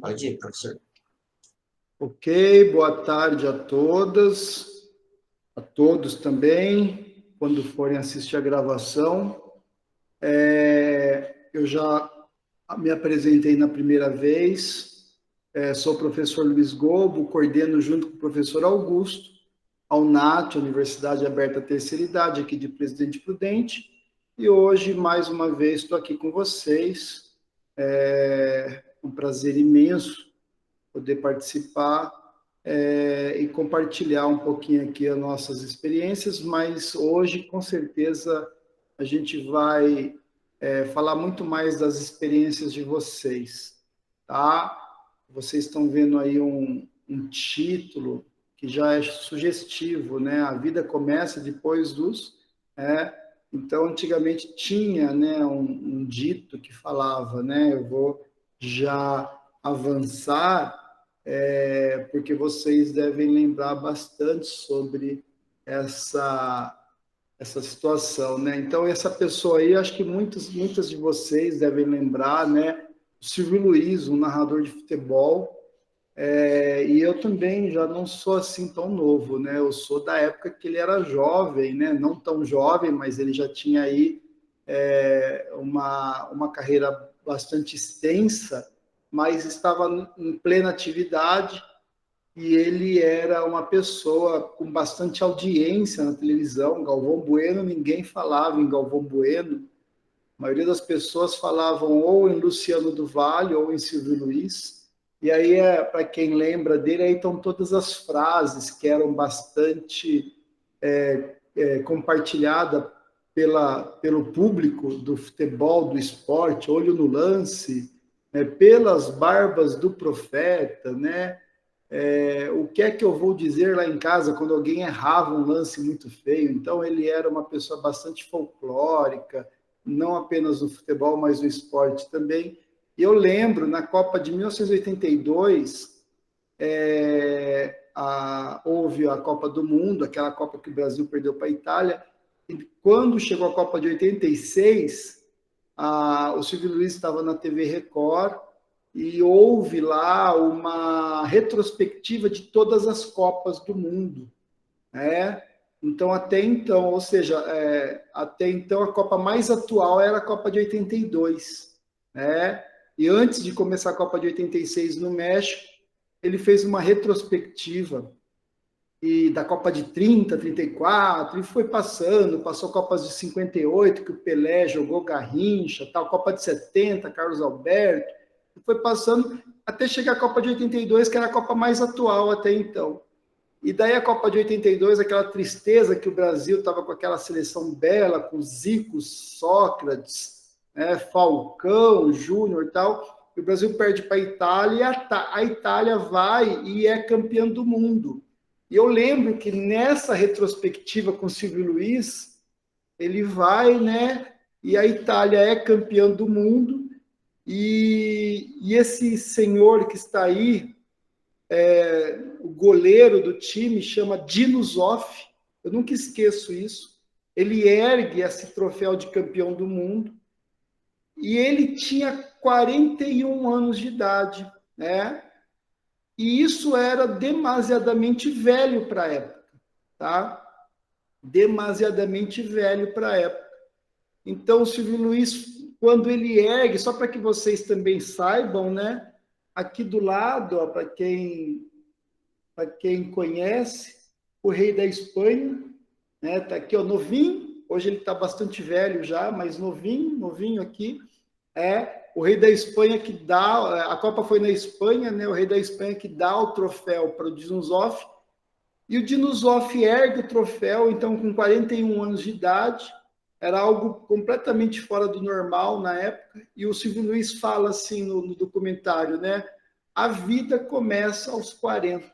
Pode ir, professor. Ok, boa tarde a todas, a todos também, quando forem assistir a gravação. Eu já me apresentei na primeira vez, sou o professor Luiz Gobo, coordeno junto com o professor Augusto, a UNAT, Universidade Aberta Terceira Idade, aqui de Presidente Prudente, e hoje, mais uma vez, estou aqui com vocês, um prazer imenso poder participar e compartilhar um pouquinho aqui as nossas experiências, mas hoje, com certeza, a gente vai falar muito mais das experiências de vocês, tá? Vocês estão vendo aí um título que já é sugestivo, né? A vida começa depois dos... Então, antigamente tinha, né, um dito que falava, né? Eu vou já avançar, porque vocês devem lembrar bastante sobre essa situação, né? Então, essa pessoa aí, acho que muitas de vocês devem lembrar, né? O Silvio Luiz, um narrador de futebol, e eu também já não sou assim tão novo, né? Eu sou da época que ele era jovem, né? Não tão jovem, mas ele já tinha aí uma carreira bastante extensa, mas estava em plena atividade, e ele era uma pessoa com bastante audiência na televisão. Galvão Bueno, ninguém falava em Galvão Bueno, a maioria das pessoas falavam ou em Luciano do Vale ou em Silvio Luiz. E aí, para quem lembra dele, aí estão todas as frases que eram bastante compartilhadas pelo público do futebol, do esporte, olho no lance, né, pelas barbas do profeta, né? O que é que eu vou dizer lá em casa quando alguém errava um lance muito feio? Então, ele era uma pessoa bastante folclórica, não apenas no futebol, mas no esporte também. E eu lembro, na Copa de 1982, houve a Copa do Mundo, aquela Copa que o Brasil perdeu para a Itália, e quando chegou a Copa de 86, o Silvio Luiz estava na TV Record, e houve lá uma retrospectiva de todas as Copas do Mundo, né? Então, até então, ou seja, até então a Copa mais atual era a Copa de 82, né? E antes de começar a Copa de 86 no México, ele fez uma retrospectiva e da Copa de 30, 34, e foi passou Copas de 58, que o Pelé jogou Garrincha, tal, Copa de 70, Carlos Alberto, e foi passando até chegar a Copa de 82, que era a Copa mais atual até então. E daí a Copa de 82, aquela tristeza que o Brasil estava com aquela seleção bela, com Zico, Sócrates, né, Falcão, Júnior e tal, e o Brasil perde para a Itália, e a Itália vai e é campeã do mundo. E eu lembro que nessa retrospectiva com o Silvio Luiz, ele vai, né, e a Itália é campeã do mundo, e esse senhor que está aí, o goleiro do time, chama Dino Zoff, eu nunca esqueço isso. Ele ergue esse troféu de campeão do mundo, e ele tinha 41 anos de idade, né? E isso era demasiadamente velho para a época, tá? Demasiadamente velho para a época. Então, o Silvio Luiz, quando ele ergue, só para que vocês também saibam, né? Aqui do lado, para quem conhece, o rei da Espanha, né? Tá aqui, ó, novinho. Hoje ele está bastante velho já, mas novinho aqui. O rei da Espanha que dá, a Copa foi na Espanha, né? O rei da Espanha que dá o troféu para o Dino Zoff, e o Dino Zoff ergue o troféu, então com 41 anos de idade, era algo completamente fora do normal na época, e o Silvio Luiz fala assim no documentário, né? A vida começa aos 40,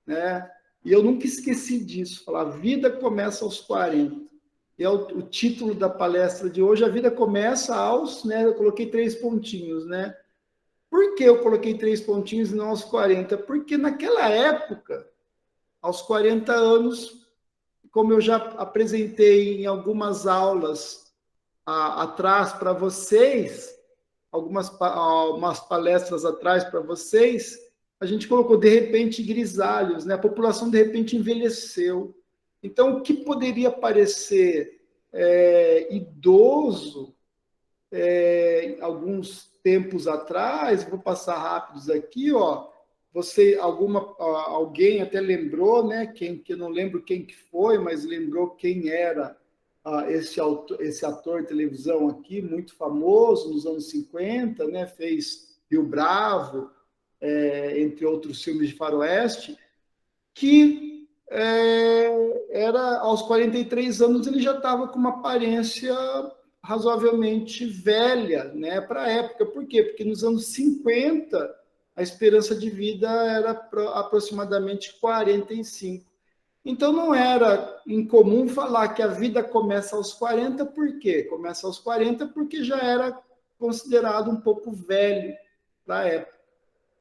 né? E eu nunca esqueci disso, falar, a vida começa aos 40. E é o título da palestra de hoje, a vida começa aos, né? Eu coloquei 3 pontinhos, né? Por que eu coloquei 3 pontinhos e não aos 40? Porque naquela época, aos 40 anos, como eu já apresentei em algumas aulas atrás para vocês, umas palestras atrás para vocês, a gente colocou, de repente, grisalhos, né? A população, de repente, envelheceu. Então, o que poderia parecer idoso, alguns tempos atrás, vou passar rápidos aqui, ó, alguém até lembrou, né? Que eu não lembro quem que foi, mas lembrou quem era esse ator de televisão aqui, muito famoso nos anos 50, né? Fez Rio Bravo, entre outros filmes de faroeste, que era aos 43 anos ele já estava com uma aparência razoavelmente velha, né, para a época. Por quê? Porque nos anos 50 a esperança de vida era aproximadamente 45. Então não era incomum falar que a vida começa aos 40, por quê? Começa aos 40 porque já era considerado um pouco velho para a época,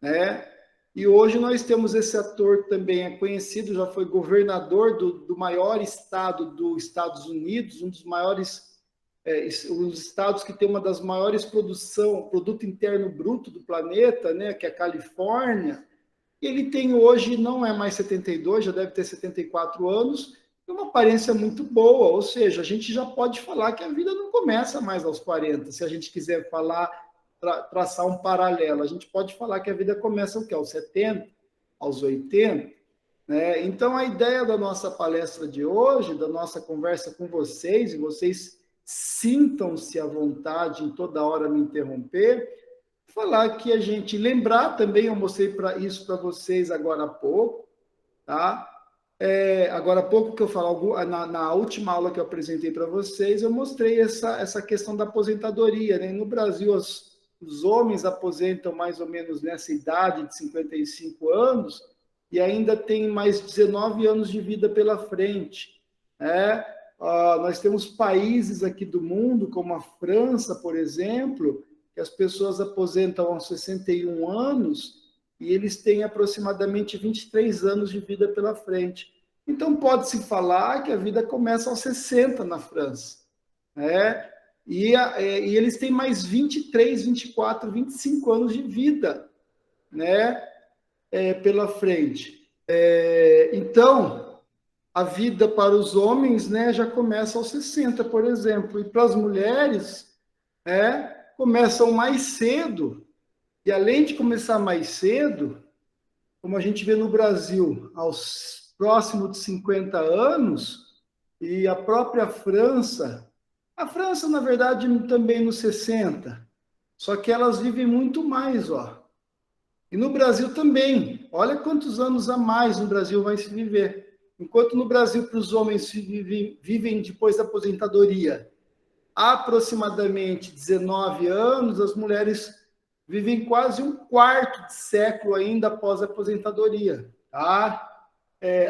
né? E hoje nós temos esse ator também conhecido, já foi governador do maior estado dos Estados Unidos, um dos maiores os estados que tem uma das maiores produto interno bruto do planeta, né, que é a Califórnia. Ele tem hoje, não é mais 72, já deve ter 74 anos, e uma aparência muito boa, ou seja, a gente já pode falar que a vida não começa mais aos 40, se a gente quiser falar, traçar um paralelo, a gente pode falar que a vida começa o quê? Aos 70, aos 80, né? Então, a ideia da nossa palestra de hoje, da nossa conversa com vocês, e vocês sintam-se à vontade em toda hora me interromper, falar que a gente lembrar também, eu mostrei isso para vocês agora há pouco, tá? Agora há pouco que eu falo, na última aula que eu apresentei para vocês, eu mostrei essa questão da aposentadoria, né? No Brasil, os homens aposentam mais ou menos nessa idade de 55 anos e ainda tem mais 19 anos de vida pela frente, né? Nós temos países aqui do mundo, como a França, por exemplo, que as pessoas aposentam aos 61 anos e eles têm aproximadamente 23 anos de vida pela frente. Então, pode-se falar que a vida começa aos 60 na França, né? E eles têm mais 23, 24, 25 anos de vida, né? Pela frente. Então, a vida para os homens, né, já começa aos 60, por exemplo, e para as mulheres, começam mais cedo, e além de começar mais cedo, como a gente vê no Brasil, aos próximos de 50 anos, e a própria França, na verdade, também nos 60, só que elas vivem muito mais, ó. E no Brasil também, olha quantos anos a mais no Brasil vai se viver. Enquanto no Brasil, para os homens vivem depois da aposentadoria aproximadamente 19 anos, as mulheres vivem quase um quarto de século ainda após a aposentadoria. Tá?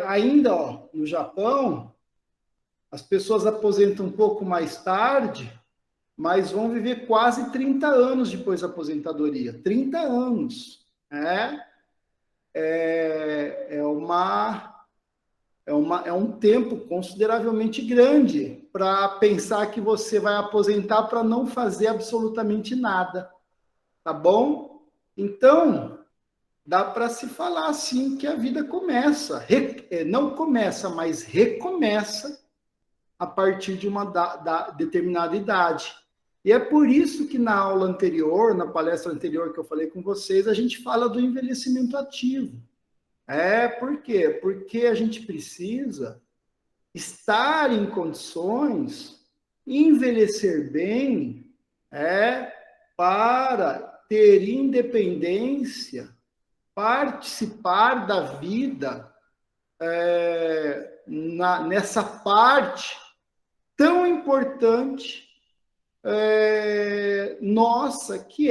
Ainda, ó, no Japão, as pessoas aposentam um pouco mais tarde, mas vão viver quase 30 anos depois da aposentadoria. 30 anos. É um tempo consideravelmente grande para pensar que você vai aposentar para não fazer absolutamente nada, tá bom? Então, dá para se falar assim que a vida começa, não começa, mas recomeça a partir de uma determinada idade. E é por isso que na aula anterior, na palestra anterior que eu falei com vocês, a gente fala do envelhecimento ativo. Por quê? Porque a gente precisa estar em condições, envelhecer bem, para ter independência, participar da vida nessa parte tão importante nossa, que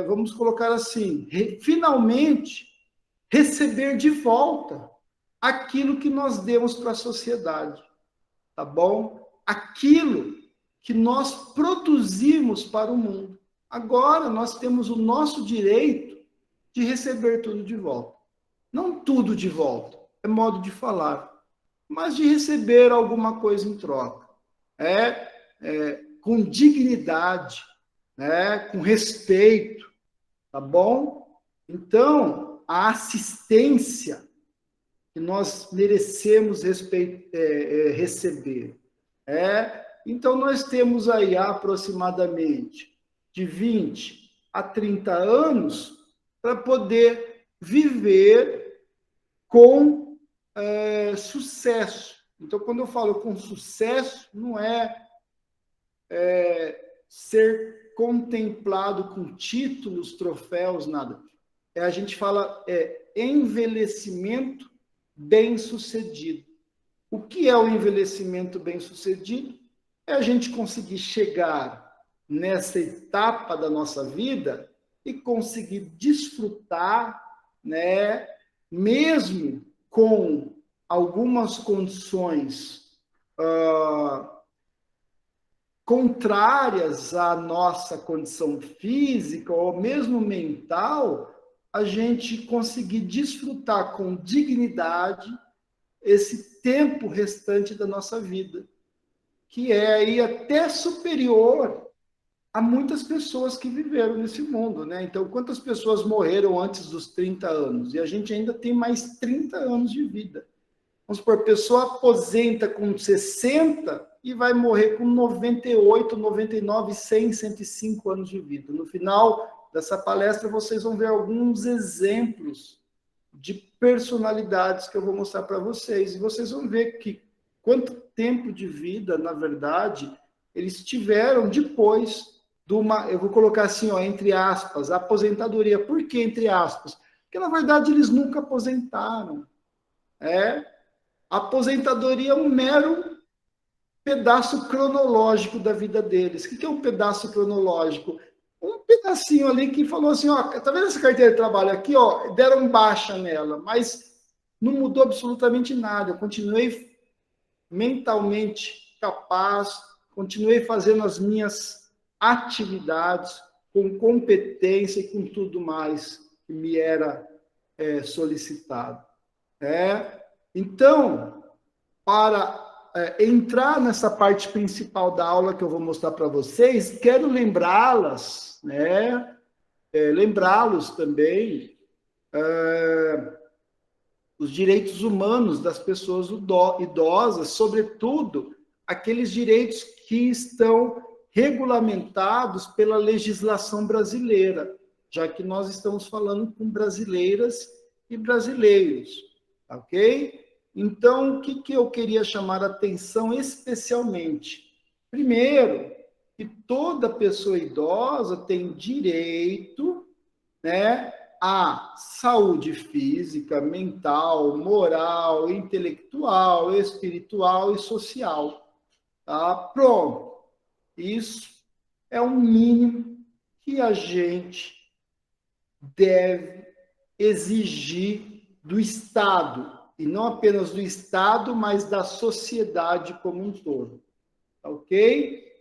vamos colocar assim, finalmente receber de volta aquilo que nós demos para a sociedade, tá bom? Aquilo que nós produzimos para o mundo. Agora nós temos o nosso direito de receber tudo de volta. Não tudo de volta, é modo de falar, mas de receber alguma coisa em troca. Com dignidade, né, com respeito, tá bom? Então, a assistência que nós merecemos receber. Então, nós temos aí aproximadamente de 20 a 30 anos para poder viver com sucesso. Então, quando eu falo com sucesso, não é ser contemplado com títulos, troféus, nada. A gente fala envelhecimento bem-sucedido. O que é o envelhecimento bem-sucedido? É a gente conseguir chegar nessa etapa da nossa vida e conseguir desfrutar, né, mesmo com algumas condições contrárias à nossa condição física ou mesmo mental, a gente conseguir desfrutar com dignidade esse tempo restante da nossa vida, que é aí até superior a muitas pessoas que viveram nesse mundo, né? Então, quantas pessoas morreram antes dos 30 anos? E a gente ainda tem mais 30 anos de vida. Vamos supor, a pessoa aposenta com 60 e vai morrer com 98, 99, 100, 105 anos de vida. No final dessa palestra, vocês vão ver alguns exemplos de personalidades que eu vou mostrar para vocês. E vocês vão ver que quanto tempo de vida, na verdade, eles tiveram depois de uma, eu vou colocar assim, ó, entre aspas, aposentadoria. Por que entre aspas? Porque, na verdade, eles nunca aposentaram. A aposentadoria é um mero pedaço cronológico da vida deles. O que é um pedaço cronológico? Um pedacinho ali que falou assim, ó, tá vendo essa carteira de trabalho aqui, ó, deram baixa nela, mas não mudou absolutamente nada. Eu continuei mentalmente capaz, continuei fazendo as minhas atividades com competência e com tudo mais que me era solicitado. Então, para entrar nessa parte principal da aula que eu vou mostrar para vocês, quero lembrá-las, lembrá-los também os direitos humanos das pessoas idosas, sobretudo aqueles direitos que estão regulamentados pela legislação brasileira, já que nós estamos falando com brasileiras e brasileiros, ok? Então, o que eu queria chamar a atenção especialmente? Primeiro, que toda pessoa idosa tem direito, né, à saúde física, mental, moral, intelectual, espiritual e social. Tá? Pronto. Isso é o mínimo que a gente deve exigir do Estado. E não apenas do Estado, mas da sociedade como um todo. Ok?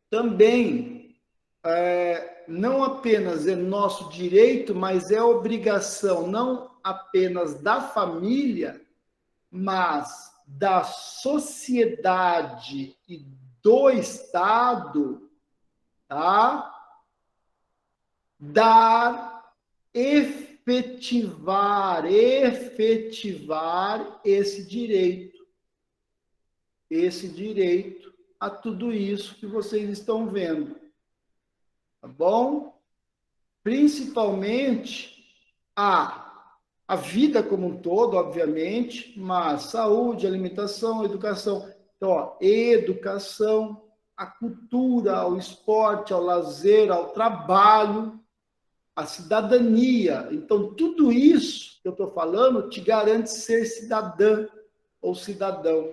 Também, não apenas é nosso direito, mas é obrigação, não apenas da família, mas da sociedade e do Estado, tá? Dar efetivar esse direito a tudo isso que vocês estão vendo, tá bom? Principalmente a vida como um todo, obviamente, mas saúde, alimentação, educação. Então, ó, educação, a cultura, ao esporte, ao lazer, ao trabalho, a cidadania. Então, tudo isso que eu estou falando te garante ser cidadã ou cidadão.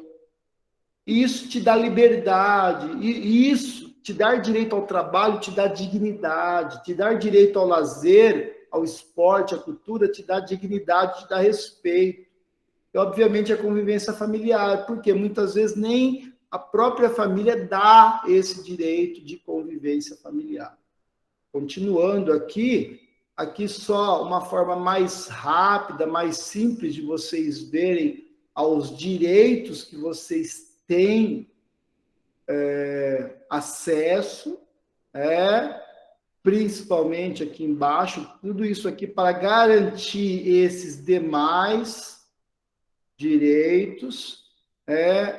Isso te dá liberdade, e isso te dar direito ao trabalho te dá dignidade, te dar direito ao lazer, ao esporte, à cultura, te dá dignidade, te dá respeito. E, obviamente, a convivência familiar, porque muitas vezes nem a própria família dá esse direito de convivência familiar. Continuando aqui só uma forma mais rápida, mais simples de vocês verem aos direitos que vocês têm acesso, principalmente aqui embaixo, tudo isso aqui para garantir esses demais direitos.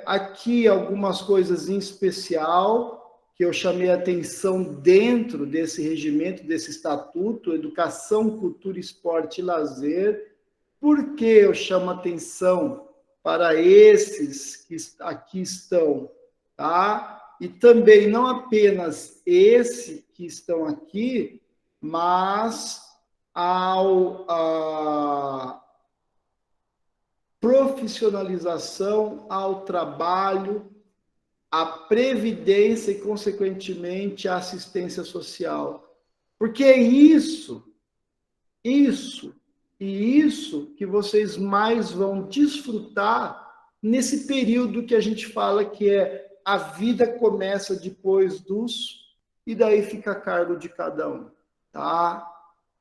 Aqui algumas coisas em especial que eu chamei a atenção dentro desse regimento, desse estatuto, educação, cultura, esporte e lazer. Por que eu chamo atenção para esses que aqui estão, tá? E também não apenas esse que estão aqui, mas a profissionalização, ao trabalho, a previdência e, consequentemente, a assistência social. Porque é isso que vocês mais vão desfrutar nesse período que a gente fala que a vida começa depois dos, e daí fica a cargo de cada um, tá?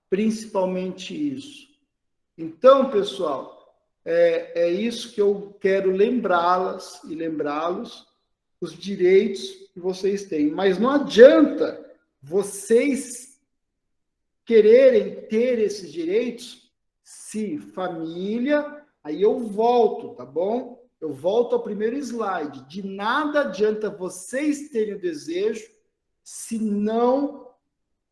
Principalmente isso. Então, pessoal, é isso que eu quero lembrá-las e lembrá-los, os direitos que vocês têm. Mas não adianta vocês quererem ter esses direitos se família... Aí eu volto, tá bom? Eu volto ao primeiro slide. De nada adianta vocês terem o desejo se não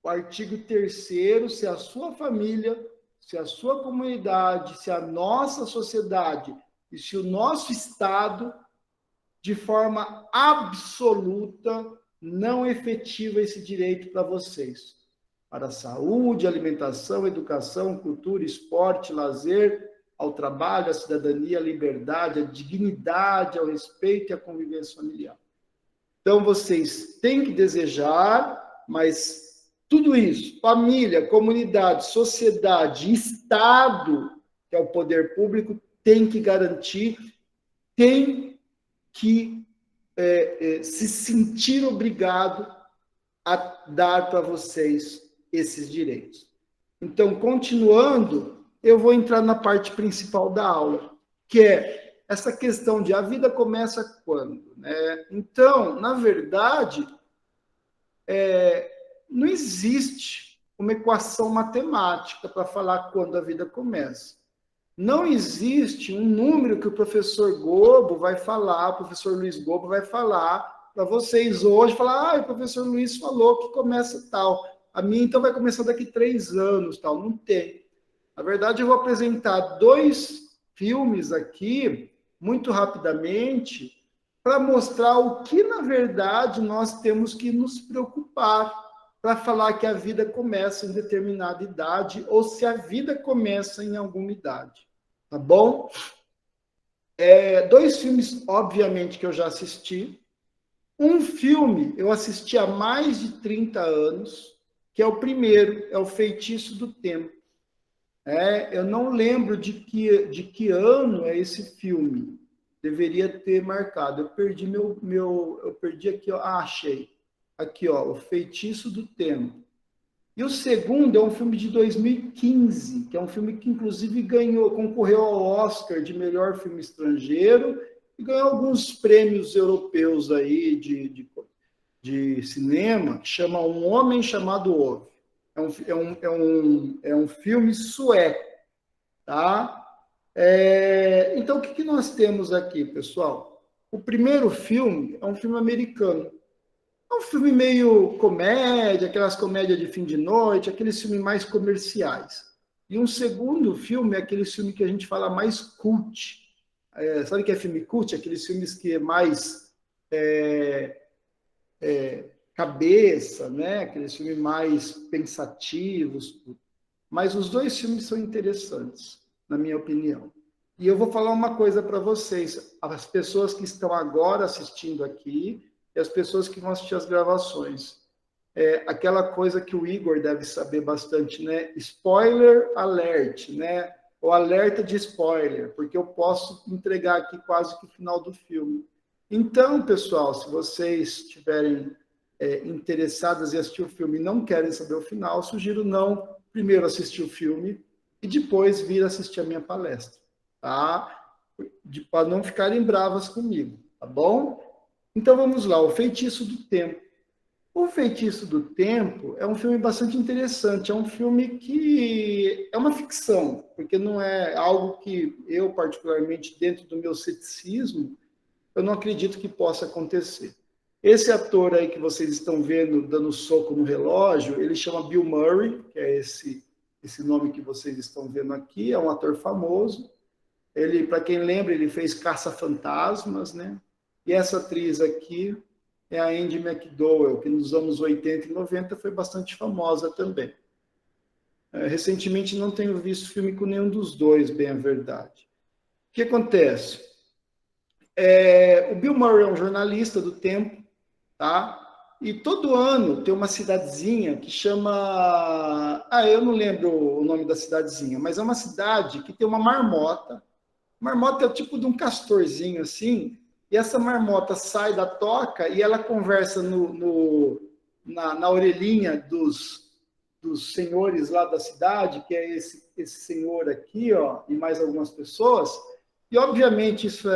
o artigo 3º, se a sua família, se a sua comunidade, se a nossa sociedade e se o nosso Estado, de forma absoluta, não efetiva esse direito para vocês. Para a saúde, alimentação, educação, cultura, esporte, lazer, ao trabalho, à cidadania, à liberdade, à dignidade, ao respeito e à convivência familiar. Então, vocês têm que desejar, mas tudo isso, família, comunidade, sociedade, Estado, que é o poder público, tem que garantir, tem que se sentir obrigado a dar para vocês esses direitos. Então, continuando, eu vou entrar na parte principal da aula, que é essa questão de a vida começa quando, né? Então, na verdade, não existe uma equação matemática para falar quando a vida começa. Não existe um número que o professor Gobo vai falar, o professor Luiz Gobo vai falar para vocês hoje, falar, o professor Luiz falou que começa tal, a minha então vai começar daqui 3 anos, tal. Não tem. Na verdade, eu vou apresentar 2 filmes aqui, muito rapidamente, para mostrar o que, na verdade, nós temos que nos preocupar para falar que a vida começa em determinada idade ou se a vida começa em alguma idade. Tá bom? 2 filmes, obviamente, que eu já assisti. Um filme eu assisti há mais de 30 anos, que é o primeiro, é O Feitiço do Tempo. Eu não lembro de que ano é esse filme. Deveria ter marcado. Eu perdi eu perdi aqui, ó. Achei. Aqui, ó, O Feitiço do Tempo. E o segundo é um filme de 2015, que é um filme que, inclusive, concorreu ao Oscar de melhor filme estrangeiro e ganhou alguns prêmios europeus aí de cinema, que chama Um Homem Chamado Ove. É um filme sueco, tá? Então, o que nós temos aqui, pessoal? O primeiro filme é um filme americano. É um filme meio comédia, aquelas comédias de fim de noite, aqueles filmes mais comerciais. E um segundo filme é aquele filme que a gente fala mais cult. Sabe o que é filme cult? Aqueles filmes que é mais cabeça, né? Aqueles filmes mais pensativos. Mas os 2 filmes são interessantes, na minha opinião. E eu vou falar uma coisa para vocês, as pessoas que estão agora assistindo aqui e as pessoas que vão assistir as gravações. Aquela coisa que o Igor deve saber bastante, né? Spoiler alert, né? O alerta de spoiler, porque eu posso entregar aqui quase que o final do filme. Então, pessoal, se vocês estiverem interessadas em assistir o filme e não querem saber o final, eu sugiro não primeiro assistir o filme e depois vir assistir a minha palestra, tá? Para não ficarem bravas comigo, tá bom? Então vamos lá, O Feitiço do Tempo. O Feitiço do Tempo é um filme bastante interessante, é um filme que é uma ficção, porque não é algo que eu, particularmente, dentro do meu ceticismo, eu não acredito que possa acontecer. Esse ator aí que vocês estão vendo dando soco no relógio, ele chama Bill Murray, que é esse nome que vocês estão vendo aqui, é um ator famoso. Ele, para quem lembra, ele fez Caça-Fantasmas, né? E essa atriz aqui é a Andie MacDowell, que nos anos 80 e 90 foi bastante famosa também. Recentemente não tenho visto filme com nenhum dos dois, bem a verdade. O que acontece? O Bill Murray é um jornalista do tempo, tá? E todo ano tem uma cidadezinha que chama... eu não lembro o nome da cidadezinha, mas é uma cidade que tem uma marmota. Marmota é o tipo de um castorzinho assim, e essa marmota sai da toca e ela conversa na orelhinha dos senhores lá da cidade, que é esse senhor aqui, ó, e mais algumas pessoas. E, obviamente, isso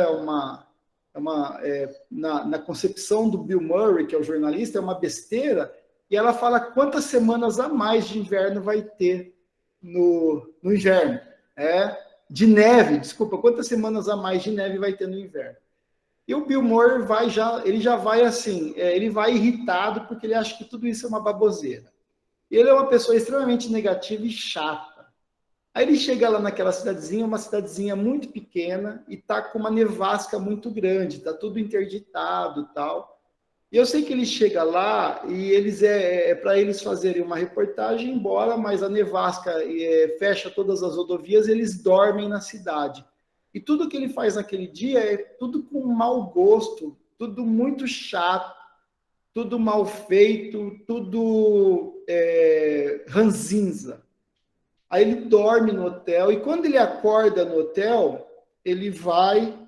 na concepção do Bill Murray, que é o jornalista, é uma besteira, e ela fala quantas semanas a mais de inverno vai ter no inverno. De neve, desculpa, quantas semanas a mais de neve vai ter no inverno. E o Bill Murray ele já vai assim, ele vai irritado porque ele acha que tudo isso é uma baboseira. E ele é uma pessoa extremamente negativa e chata. Aí ele chega lá naquela cidadezinha, uma cidadezinha muito pequena, e tá com uma nevasca muito grande, tá tudo interditado e tal. E eu sei que ele chega lá e eles para eles fazerem uma reportagem e ir embora, mas a nevasca fecha todas as rodovias, eles dormem na cidade. E tudo que ele faz naquele dia é tudo com mau gosto, tudo muito chato, tudo mal feito, tudo ranzinza. Aí ele dorme no hotel, e quando ele acorda no hotel, ele vai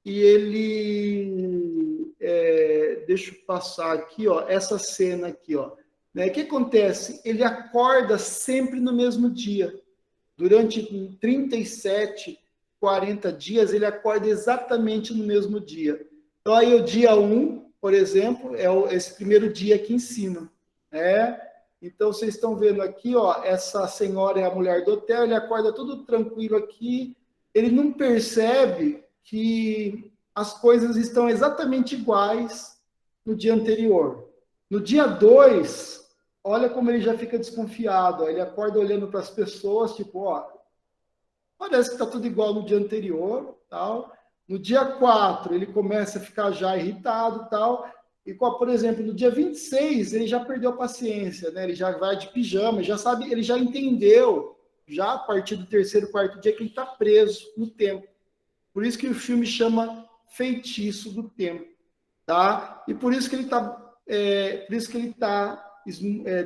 e ele... deixa eu passar aqui, ó, essa cena aqui, ó. Né? O que acontece? Ele acorda sempre no mesmo dia. Durante 37, 40 dias, ele acorda exatamente no mesmo dia. Então, aí o dia 1, por exemplo, esse primeiro dia aqui em cima. Então, vocês estão vendo aqui, ó, essa senhora é a mulher do hotel, ele acorda tudo tranquilo aqui, ele não percebe que as coisas estão exatamente iguais no dia anterior. No dia 2, olha como ele já fica desconfiado, ó, ele acorda olhando para as pessoas, tipo, ó, parece que está tudo igual no dia anterior, tal. No dia 4, ele começa a ficar já irritado, tal. E, por exemplo, no dia 26, ele já perdeu a paciência, né? Ele já vai de pijama, já sabe, ele já entendeu, já a partir do terceiro, quarto dia, que ele está preso no tempo. Por isso que o filme chama Feitiço do Tempo, tá? E por isso que ele está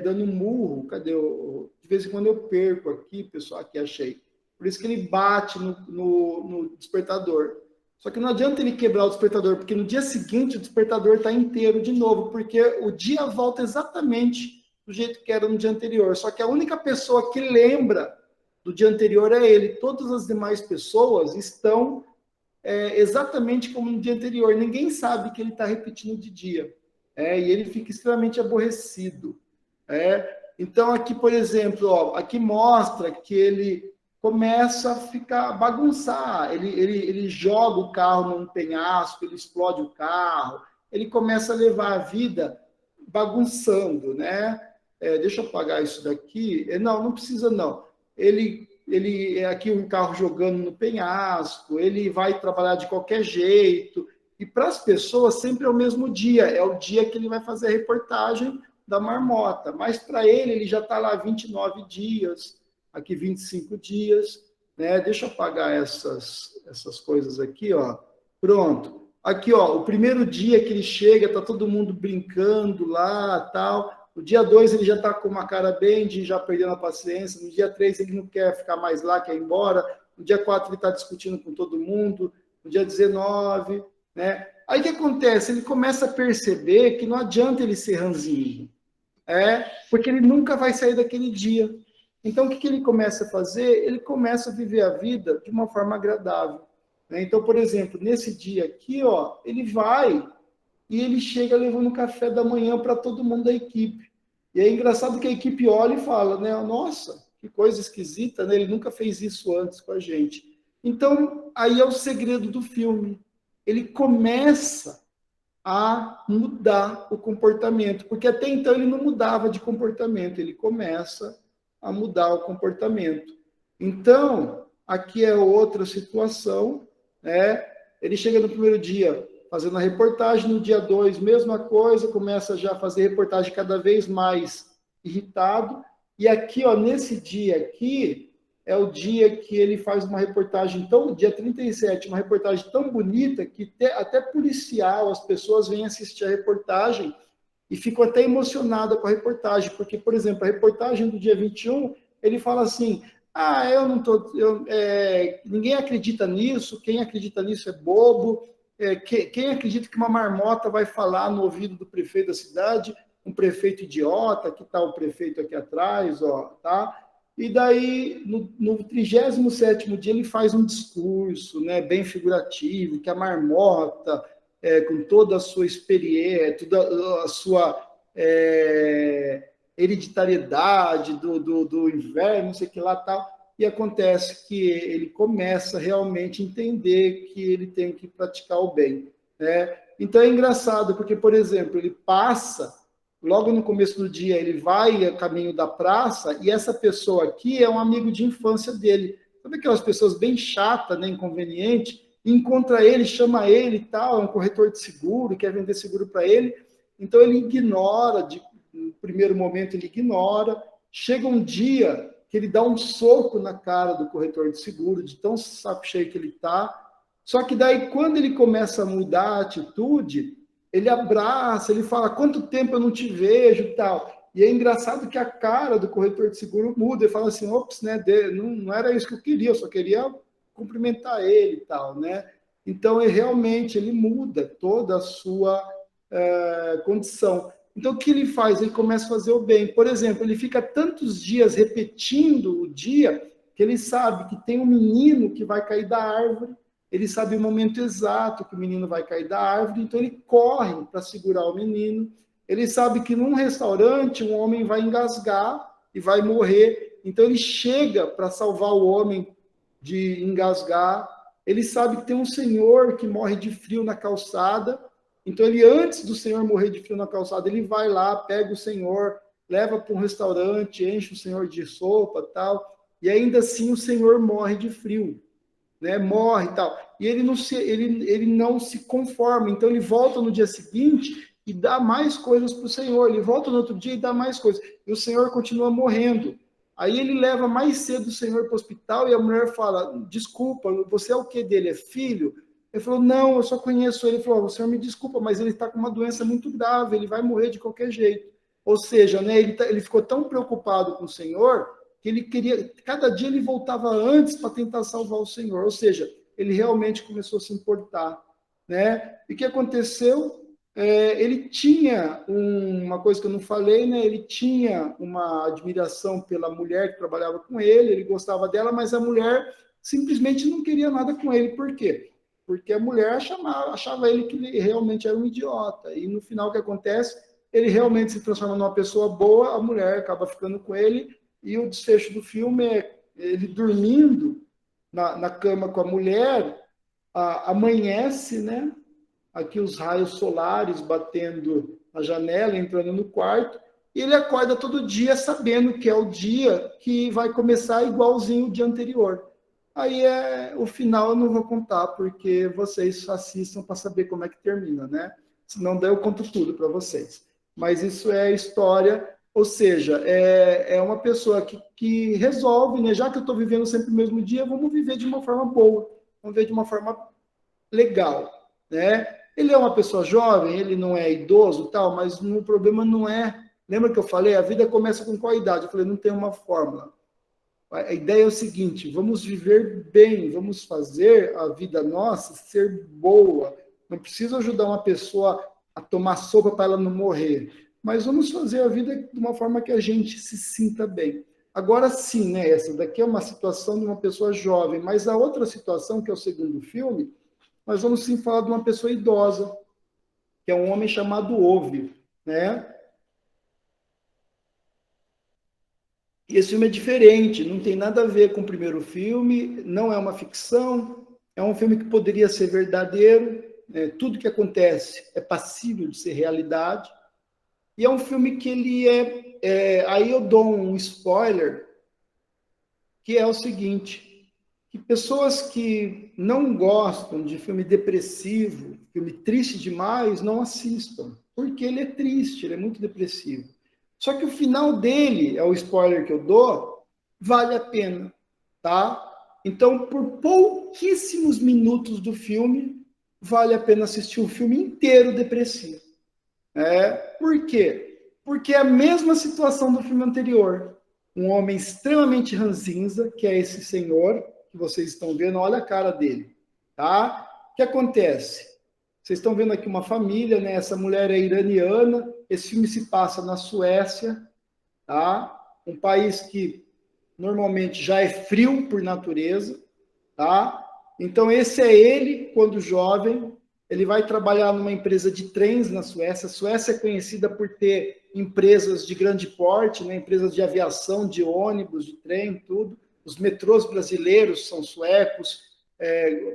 dando murro. Cadê de vez em quando eu perco aqui, pessoal, aqui achei. Por isso que ele bate no despertador. Só que não adianta ele quebrar o despertador, porque no dia seguinte o despertador está inteiro de novo, porque o dia volta exatamente do jeito que era no dia anterior. Só que a única pessoa que lembra do dia anterior é ele. Todas as demais pessoas estão exatamente como no dia anterior. Ninguém sabe que ele está repetindo de dia. E ele fica extremamente aborrecido. Então, aqui, por exemplo, ó, aqui mostra que ele começa a ficar bagunçar, ele joga o carro num penhasco, ele explode o carro, ele começa a levar a vida bagunçando, né? Deixa eu apagar isso daqui. Não precisa não. Ele aqui um carro jogando no penhasco, ele vai trabalhar de qualquer jeito, e para as pessoas sempre é o mesmo dia, é o dia que ele vai fazer a reportagem da marmota, mas para ele já está lá 29 dias, aqui 25 dias, né? Deixa eu apagar essas coisas aqui, ó. Pronto. Aqui, ó, o primeiro dia que ele chega, tá todo mundo brincando lá, tal. No dia 2 ele já está com uma cara bem de já perdendo a paciência. No dia 3 ele não quer ficar mais lá, quer ir embora. No dia 4 ele está discutindo com todo mundo. No dia 19, né? Aí o que acontece? Ele começa a perceber que não adianta ele ser ranzinho, porque ele nunca vai sair daquele dia. Então o que ele começa a fazer? Ele começa a viver a vida de uma forma agradável. Então, por exemplo, nesse dia aqui, ó, ele vai e ele chega levando café da manhã para todo mundo da equipe. E é engraçado que a equipe olha e fala, né? Nossa, que coisa esquisita, né? Ele nunca fez isso antes com a gente. Então, aí é o segredo do filme. Ele começa a mudar o comportamento, porque até então ele não mudava de comportamento, ele começa a mudar o comportamento. Então, aqui é outra situação, né? Ele chega no primeiro dia fazendo a reportagem, no dia 2, mesma coisa, começa já a fazer reportagem cada vez mais irritado, e aqui, ó, nesse dia aqui, é o dia que ele faz uma reportagem tão, dia 37, uma reportagem tão bonita que até policial, as pessoas vêm assistir a reportagem e ficam até emocionadas com a reportagem, porque, por exemplo, a reportagem do dia 21, ele fala assim, eu não tô, ninguém acredita nisso, quem acredita nisso é bobo, quem acredita que uma marmota vai falar no ouvido do prefeito da cidade, um prefeito idiota, que está o prefeito aqui atrás, ó, tá? E daí, no 37º dia, ele faz um discurso, né, bem figurativo, que a marmota, com toda a sua experiência, toda a sua hereditariedade do inverno, não sei o que lá, tal, e acontece que ele começa realmente a entender que ele tem que praticar o bem, né? Então é engraçado, porque, por exemplo, ele passa, logo no começo do dia, ele vai a caminho da praça, e essa pessoa aqui é um amigo de infância dele. Sabe aquelas pessoas bem chatas, né, inconveniente? Encontra ele, chama ele e tal, é um corretor de seguro, quer vender seguro para ele, então ele ignora, no primeiro momento ele ignora, chega um dia que ele dá um soco na cara do corretor de seguro, de tão saco cheio que ele está. Só que daí, quando ele começa a mudar a atitude, ele abraça, ele fala, quanto tempo eu não te vejo e tal. E é engraçado que a cara do corretor de seguro muda, ele fala assim, ops, né, não era isso que eu queria, eu só queria cumprimentar ele e tal, né? Então, realmente, ele muda toda a sua condição. Então, o que ele faz? Ele começa a fazer o bem. Por exemplo, ele fica tantos dias repetindo o dia que ele sabe que tem um menino que vai cair da árvore, ele sabe o momento exato que o menino vai cair da árvore, então ele corre para segurar o menino. Ele sabe que num restaurante um homem vai engasgar e vai morrer, então ele chega para salvar o homem de engasgar. Ele sabe que tem um senhor que morre de frio na calçada, então, ele, antes do senhor morrer de frio na calçada, ele vai lá, pega o senhor, leva para um restaurante, enche o senhor de sopa tal, e ainda assim o senhor morre de frio, né? Morre e tal. E ele não se conforma, então ele volta no dia seguinte e dá mais coisas para o senhor, ele volta no outro dia e dá mais coisas, e o senhor continua morrendo. Aí ele leva mais cedo o senhor para o hospital e a mulher fala, desculpa, você é o que dele? É filho? Ele falou, não, eu só conheço ele. Ele falou, o senhor me desculpa, mas ele está com uma doença muito grave, ele vai morrer de qualquer jeito. Ou seja, né, ele ficou tão preocupado com o senhor que ele queria, cada dia ele voltava antes para tentar salvar o senhor. Ou seja, ele realmente começou a se importar, né? E o que aconteceu? Ele tinha uma coisa que eu não falei, né? Ele tinha uma admiração pela mulher que trabalhava com ele gostava dela, mas a mulher simplesmente não queria nada com ele. Por quê? Porque a mulher achava ele que ele realmente era um idiota. E no final o que acontece? Ele realmente se transforma numa pessoa boa, a mulher acaba ficando com ele, e o desfecho do filme é ele dormindo na cama com a mulher, amanhece, né? Aqui os raios solares batendo na janela, entrando no quarto, e ele acorda todo dia sabendo que é o dia que vai começar igualzinho o dia anterior. Aí o final eu não vou contar, porque vocês assistam para saber como é que termina, né? Se não der, eu conto tudo para vocês. Mas isso é história, ou seja, é uma pessoa que resolve, né? Já que eu estou vivendo sempre o mesmo dia, vamos viver de uma forma boa, vamos viver de uma forma legal, né? Ele é uma pessoa jovem, ele não é idoso, tal, mas o problema não é... Lembra que eu falei? A vida começa com qual idade? Eu falei, não tem uma fórmula. A ideia é o seguinte, vamos viver bem, vamos fazer a vida nossa ser boa. Não precisa ajudar uma pessoa a tomar sopa para ela não morrer, mas vamos fazer a vida de uma forma que a gente se sinta bem. Agora sim, né, essa daqui é uma situação de uma pessoa jovem, mas a outra situação, que é o segundo filme, nós vamos sim falar de uma pessoa idosa, que é um homem chamado Óvio, né? E esse filme é diferente, não tem nada a ver com o primeiro filme, não é uma ficção, é um filme que poderia ser verdadeiro, né? Tudo que acontece é passível de ser realidade, e é um filme que ele aí eu dou um spoiler, que é o seguinte, que pessoas que não gostam de filme depressivo, filme triste demais, não assistam, porque ele é triste, ele é muito depressivo. Só que o final dele, é o spoiler que eu dou, vale a pena, tá? Então, por pouquíssimos minutos do filme, vale a pena assistir o filme inteiro depressivo. Por quê? Porque é a mesma situação do filme anterior. Um homem extremamente ranzinza, que é esse senhor que vocês estão vendo, olha a cara dele, tá? O que acontece? Vocês estão vendo aqui uma família, né? Essa mulher é iraniana, esse filme se passa na Suécia, tá? Um país que normalmente já é frio por natureza, tá? Então esse é ele quando jovem, ele vai trabalhar numa empresa de trens na Suécia. A Suécia é conhecida por ter empresas de grande porte, né? Empresas de aviação, de ônibus, de trem, tudo. Os metrôs brasileiros são suecos,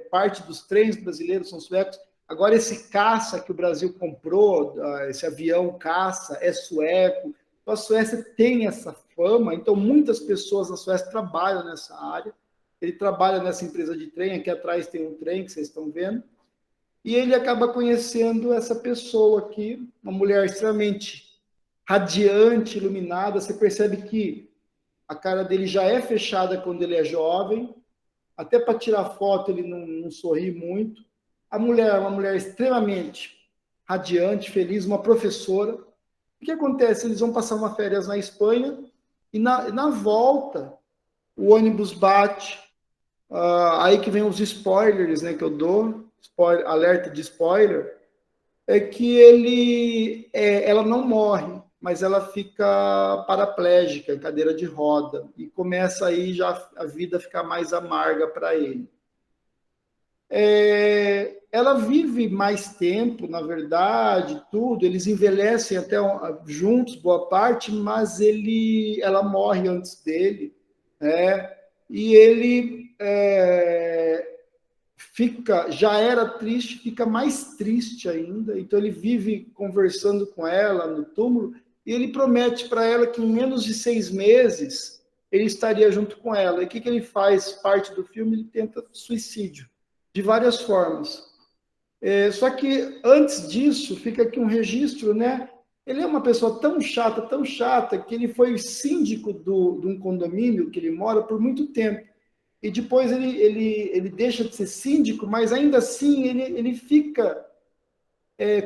parte dos trens brasileiros são suecos. Agora, esse caça que o Brasil comprou, esse avião caça, é sueco. Então, a Suécia tem essa fama, então muitas pessoas na Suécia trabalham nessa área. Ele trabalha nessa empresa de trem, aqui atrás tem um trem que vocês estão vendo, e ele acaba conhecendo essa pessoa aqui, uma mulher extremamente radiante, iluminada. Você percebe que a cara dele já é fechada quando ele é jovem, até para tirar foto ele não sorri muito. A mulher é uma mulher extremamente radiante, feliz, uma professora. O que acontece? Eles vão passar uma férias na Espanha e na volta o ônibus bate. Aí que vem os spoilers, né, que eu dou, alerta de spoiler, é que ela não morre, mas ela fica paraplégica, em cadeira de roda, e começa aí já a vida ficar mais amarga para ele. Ela vive mais tempo, na verdade, tudo, eles envelhecem até juntos, boa parte, mas ela morre antes dele, né? E ele já era triste, fica mais triste ainda, então ele vive conversando com ela no túmulo, e ele promete para ela que em menos de 6 meses ele estaria junto com ela. E o que ele faz? Parte do filme, ele tenta suicídio, de várias formas. Só que antes disso, fica aqui um registro, né? Ele é uma pessoa tão chata, que ele foi síndico de um condomínio que ele mora por muito tempo. E depois ele deixa de ser síndico, mas ainda assim ele fica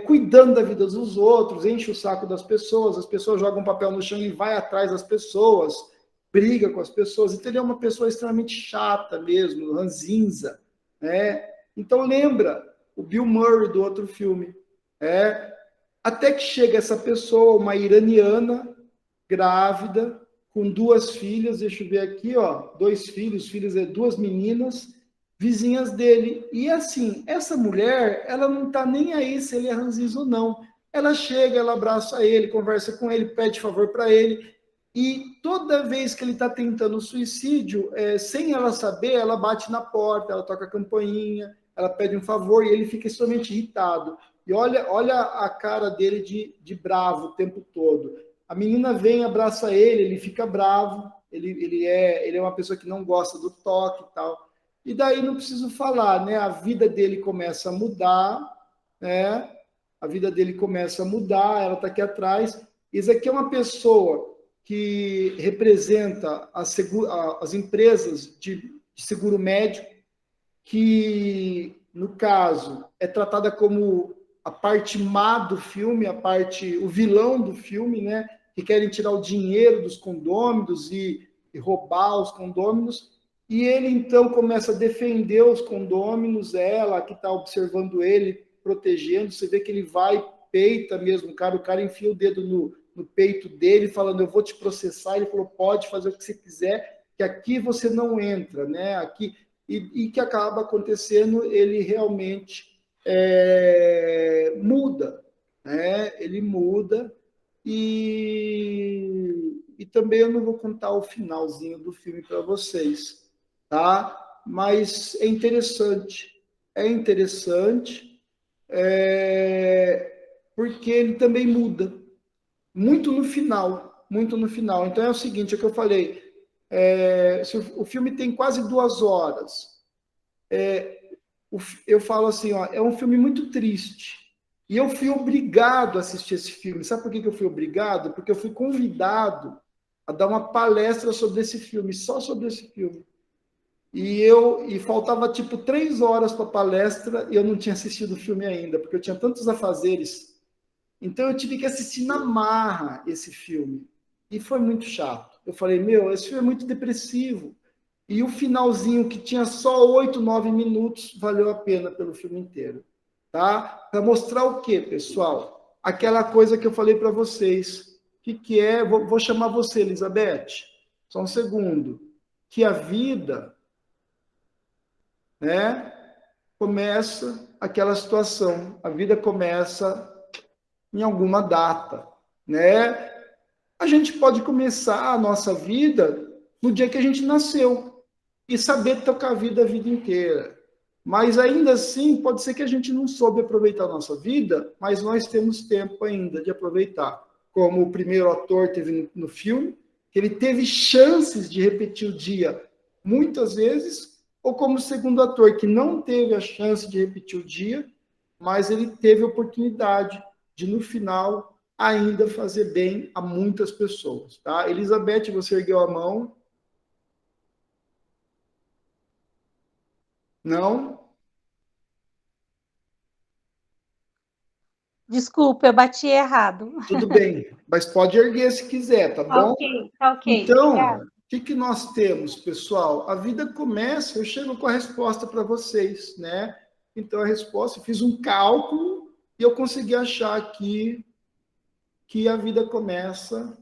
cuidando da vida dos outros, enche o saco das pessoas, as pessoas jogam papel no chão e vai atrás das pessoas, briga com as pessoas. Então ele é uma pessoa extremamente chata mesmo, ranzinza, né? Então lembra o Bill Murray do outro filme. Até que chega essa pessoa, uma iraniana, grávida, com 2 filhas, deixa eu ver aqui, ó, 2 filhos, duas meninas, vizinhas dele. E assim, essa mulher, ela não tá nem aí se ele é ranzinza ou não. Ela chega, ela abraça ele, conversa com ele, pede favor para ele. E toda vez que ele está tentando suicídio, sem ela saber, ela bate na porta, ela toca a campainha, ela pede um favor e ele fica extremamente irritado. E olha a cara dele de bravo o tempo todo. A menina vem, abraça ele fica bravo, ele é uma pessoa que não gosta do toque e tal. E daí não preciso falar, né? A vida dele começa a mudar, né? A vida dele começa a mudar, ela está aqui atrás. Isso aqui é uma pessoa que representa as empresas de seguro médico, que, no caso, é tratada como a parte má do filme, o vilão do filme, né? Que querem tirar o dinheiro dos condôminos e roubar os condôminos. E ele, então, começa a defender os condôminos, ela que está observando ele, protegendo. Você vê que ele vai, peita mesmo, o cara enfia o dedo no peito dele, falando, eu vou te processar. Ele falou, pode fazer o que você quiser, que aqui você não entra, né? Aqui... E que acaba acontecendo, ele realmente muda. né? Ele muda e também eu não vou contar o finalzinho do filme para vocês, tá? Mas é interessante, porque ele também muda muito no final, muito no final. Então é o seguinte, é o que eu falei, se o filme tem quase 2 horas, eu falo assim, ó, é um filme muito triste. E eu fui obrigado a assistir esse filme. Sabe por que eu fui obrigado? Porque eu fui convidado a dar uma palestra sobre esse filme, só sobre esse filme. E faltava tipo 3 horas para a palestra e eu não tinha assistido o filme ainda, porque eu tinha tantos afazeres. Então eu tive que assistir na marra esse filme. E foi muito chato. Eu falei, meu, esse filme é muito depressivo. E o finalzinho, que tinha só 8, 9 minutos, valeu a pena pelo filme inteiro. Tá? Para mostrar o quê, pessoal? Aquela coisa que eu falei para vocês. O que é? Vou chamar você, Elizabeth. Só um segundo. Que a vida, né? Começa aquela situação. A vida começa em alguma data, né? A gente pode começar a nossa vida no dia que a gente nasceu e saber tocar a vida inteira. Mas ainda assim, pode ser que a gente não soube aproveitar a nossa vida, mas nós temos tempo ainda de aproveitar. Como o primeiro ator teve no filme, que ele teve chances de repetir o dia muitas vezes, ou como o segundo ator, que não teve a chance de repetir o dia, mas ele teve a oportunidade de, no final, ainda fazer bem a muitas pessoas. Tá? Elizabeth, você ergueu a mão. Não? Desculpa, eu bati errado. Tudo bem, mas pode erguer se quiser, tá bom? Tá ok, Então, obrigada. o que nós temos, pessoal? A vida começa, eu chego com a resposta para vocês, né? Então, a resposta, eu fiz um cálculo e eu consegui achar aqui que a vida começa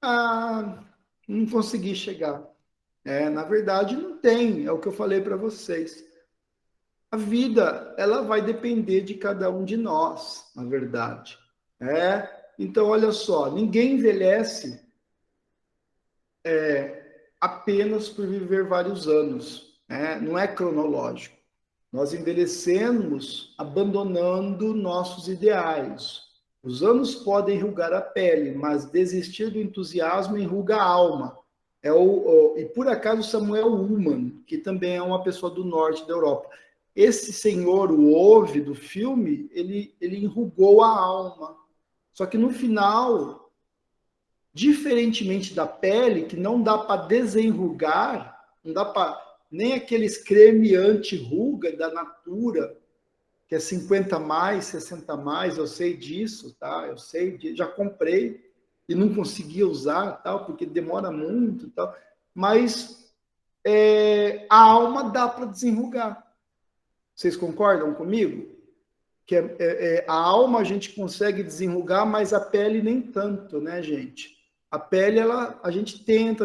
a... Não consegui chegar. Na verdade, não tem, é o que eu falei para vocês. A vida, ela vai depender de cada um de nós, na verdade. Então, olha só, ninguém envelhece apenas por viver vários anos, né? Não é cronológico. Nós envelhecemos abandonando nossos ideais. Os anos podem enrugar a pele, mas desistir do entusiasmo enruga a alma. E por acaso Samuel Ullmann, que também é uma pessoa do norte da Europa. Esse senhor, o Ove do filme, ele enrugou a alma. Só que no final, diferentemente da pele, que não dá para desenrugar, não dá para nem aqueles creme anti-ruga da Natura, que é 50 mais, 60 mais, eu sei disso, tá? Eu sei, já comprei e não consegui usar, tal, porque demora muito, tal. Mas a alma dá para desenrugar. Vocês concordam comigo? Que a alma a gente consegue desenrugar, mas a pele nem tanto, né, gente? A pele, a gente tenta,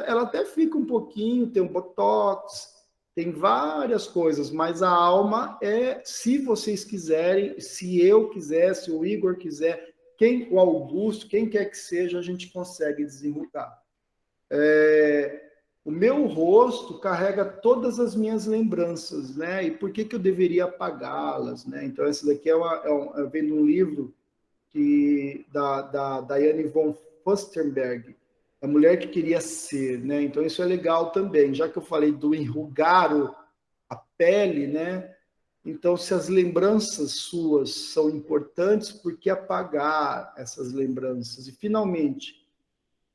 ela até fica um pouquinho, tem um botox, tem várias coisas, mas a alma se vocês quiserem, se eu quiser, se o Igor quiser, o Augusto, quem quer que seja, a gente consegue desenrugar. O meu rosto carrega todas as minhas lembranças, né? E por que eu deveria apagá-las, né? Então, essa daqui vem de um livro da Diane von Furstenberg, a mulher que queria ser, né? Então, isso é legal também. Já que eu falei do enrugar a pele, né? Então, se as lembranças suas são importantes, por que apagar essas lembranças? E, finalmente,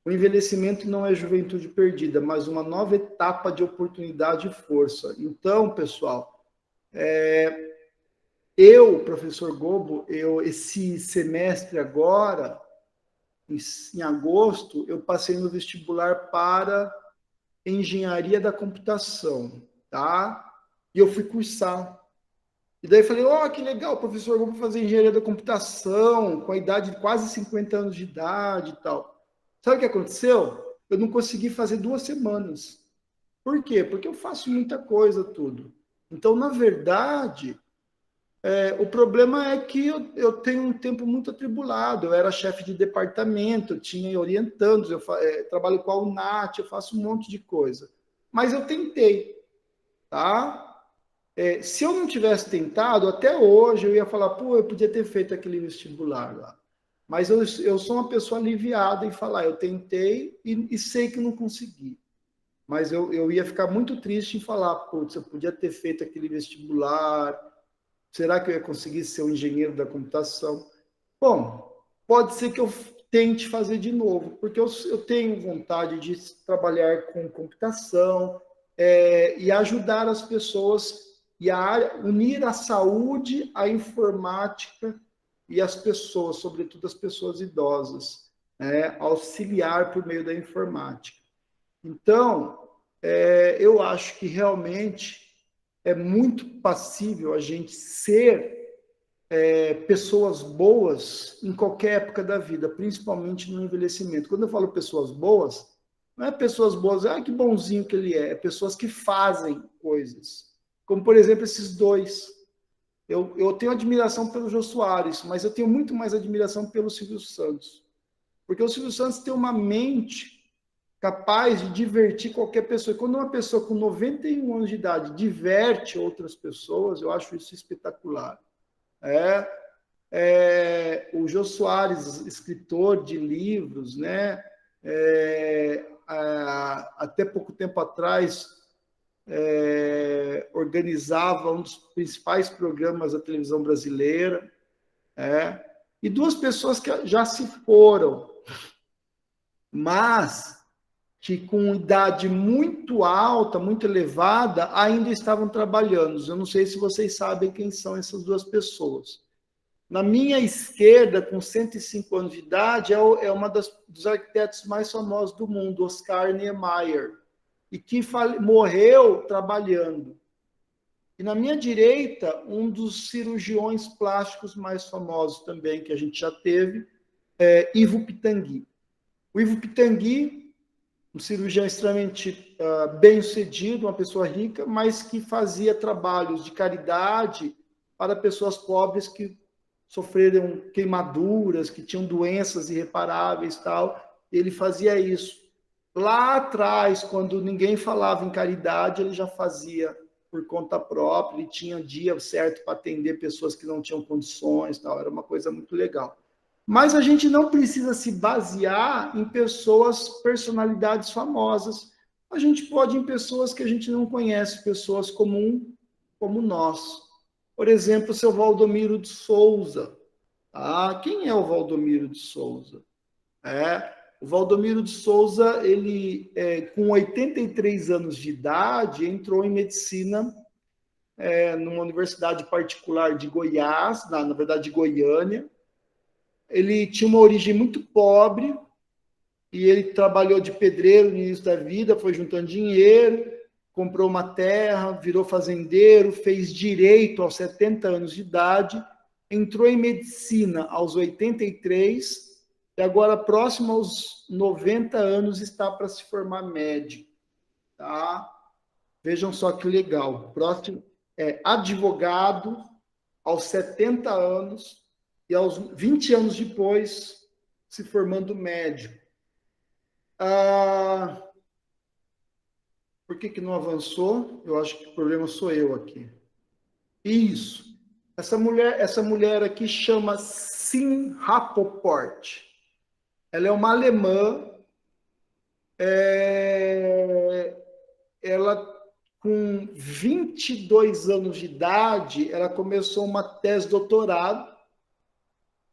o envelhecimento não é juventude perdida, mas uma nova etapa de oportunidade e força. Então, pessoal, professor Gobo, esse semestre agora, em agosto, eu passei no vestibular para engenharia da computação, tá? E eu fui cursar. E daí eu falei, que legal, professor, eu vou fazer engenharia da computação, com a idade de quase 50 anos de idade e tal. Sabe o que aconteceu? Eu não consegui fazer 2 semanas. Por quê? Porque eu faço muita coisa, tudo. Então, na verdade, O problema é que eu tenho um tempo muito atribulado. Eu era chefe de departamento, eu tinha orientandos, eu trabalho com a UNAT, eu faço um monte de coisa. Mas eu tentei, tá? Se eu não tivesse tentado, até hoje eu ia falar, pô, eu podia ter feito aquele vestibular lá. Mas eu sou uma pessoa aliviada em falar, eu tentei e sei que não consegui. Mas eu ia ficar muito triste em falar, putz, eu podia ter feito aquele vestibular, será que eu ia conseguir ser um engenheiro da computação? Bom, pode ser que eu tente fazer de novo, porque eu tenho vontade de trabalhar com computação e ajudar as pessoas e unir a saúde, a informática e as pessoas, sobretudo as pessoas idosas, auxiliar por meio da informática. Então, eu acho que realmente é muito passível a gente ser pessoas boas em qualquer época da vida, principalmente no envelhecimento. Quando eu falo pessoas boas, não é pessoas boas, que bonzinho que ele é pessoas que fazem coisas. Como, por exemplo, esses dois. Eu tenho admiração pelo Jô Soares, mas eu tenho muito mais admiração pelo Silvio Santos. Porque o Silvio Santos tem uma mente capaz de divertir qualquer pessoa. E quando uma pessoa com 91 anos de idade diverte outras pessoas, eu acho isso espetacular. O Jô Soares, escritor de livros, né? Até pouco tempo atrás, organizava um dos principais programas da televisão brasileira. E duas pessoas que já se foram, mas que com idade muito alta, muito elevada, ainda estavam trabalhando. Eu não sei se vocês sabem quem são essas duas pessoas. Na minha esquerda, com 105 anos de idade, é uma dos arquitetos mais famosos do mundo, Oscar Niemeyer, e que morreu trabalhando. E na minha direita, um dos cirurgiões plásticos mais famosos também, que a gente já teve, Ivo Pitangui. O Ivo Pitangui, um cirurgião extremamente bem-sucedido, uma pessoa rica, mas que fazia trabalhos de caridade para pessoas pobres que sofreram queimaduras, que tinham doenças irreparáveis e tal. Ele fazia isso. Lá atrás, quando ninguém falava em caridade, ele já fazia por conta própria, ele tinha dia certo para atender pessoas que não tinham condições, tal. Era uma coisa muito legal. Mas a gente não precisa se basear em personalidades famosas. A gente pode ir em pessoas que a gente não conhece, pessoas comuns como nós. Por exemplo, o seu Valdomiro de Souza. Quem é o Valdomiro de Souza? O Valdomiro de Souza, ele, com 83 anos de idade, entrou em medicina numa universidade particular de Goiás, na verdade de Goiânia. Ele tinha uma origem muito pobre e ele trabalhou de pedreiro no início da vida, foi juntando dinheiro, comprou uma terra, virou fazendeiro, fez direito aos 70 anos de idade, entrou em medicina aos 83 e agora, próximo aos 90 anos, está para se formar médico. Tá? Vejam só que legal. Próximo advogado aos 70 anos e aos 20 anos depois se formando médico. Por que não avançou? Eu acho que o problema sou eu aqui. Isso. Essa mulher aqui chama Sim Rapoport. Ela é uma alemã. Ela, com 22 anos de idade, ela começou uma tese de doutorado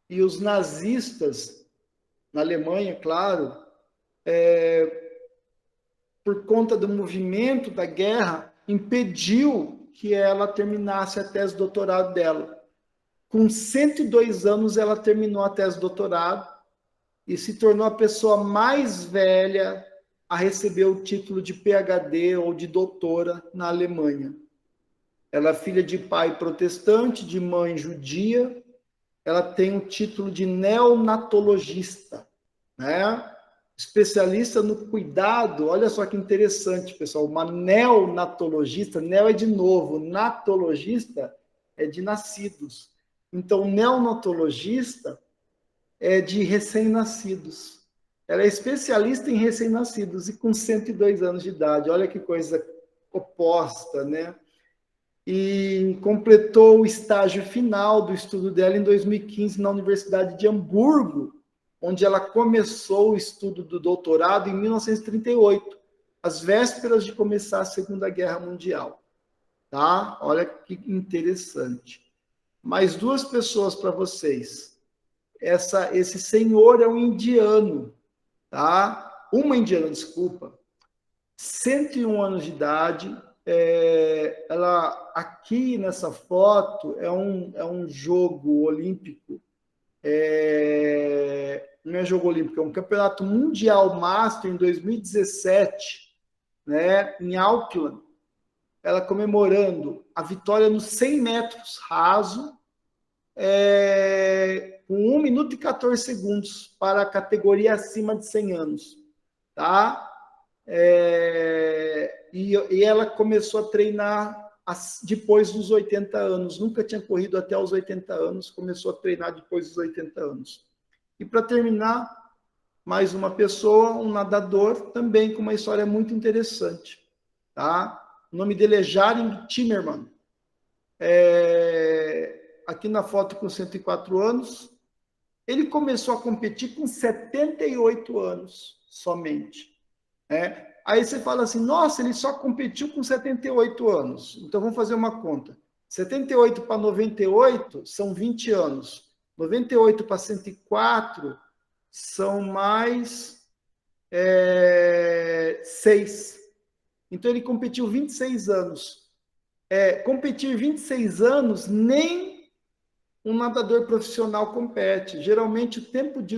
e os nazistas, na Alemanha, claro, por conta do movimento da guerra, impediu que ela terminasse a tese de doutorado dela. Com 102 anos, ela terminou a tese de doutorado e se tornou a pessoa mais velha a receber o título de PhD ou de doutora na Alemanha. Ela é filha de pai protestante, de mãe judia. Ela tem o título de neonatologista, né? Especialista no cuidado. Olha só que interessante, pessoal. Uma neonatologista, neo é de novo, natologista é de nascidos. Então, neonatologista é de recém-nascidos. Ela é especialista em recém-nascidos e com 102 anos de idade. Olha que coisa oposta, né? E completou o estágio final do estudo dela em 2015 na Universidade de Hamburgo, onde ela começou o estudo do doutorado em 1938, às vésperas de começar a Segunda Guerra Mundial. Tá? Olha que interessante. Mais duas pessoas para vocês. Esse senhor é um indiano, tá? Uma indiana, desculpa, 101 anos de idade. Ela aqui nessa foto é um jogo olímpico. Não é jogo olímpico, é um campeonato mundial master em 2017, né, em Auckland. Ela comemorando a vitória nos 100 metros raso, com 1 minuto e 14 segundos para a categoria acima de 100 anos. Tá? E ela começou a treinar depois dos 80 anos. Nunca tinha corrido até os 80 anos, começou a treinar depois dos 80 anos. E para terminar, mais uma pessoa, um nadador, também com uma história muito interessante. Tá? O nome dele é Jaring Timmerman. Aqui na foto com 104 anos. Ele começou a competir com 78 anos somente. Aí você fala assim, nossa, ele só competiu com 78 anos. Então vamos fazer uma conta. 78 para 98 são 20 anos. 98 para 104 são mais 6. Então ele competiu 26 anos. Competir 26 anos, nem um nadador profissional compete. Geralmente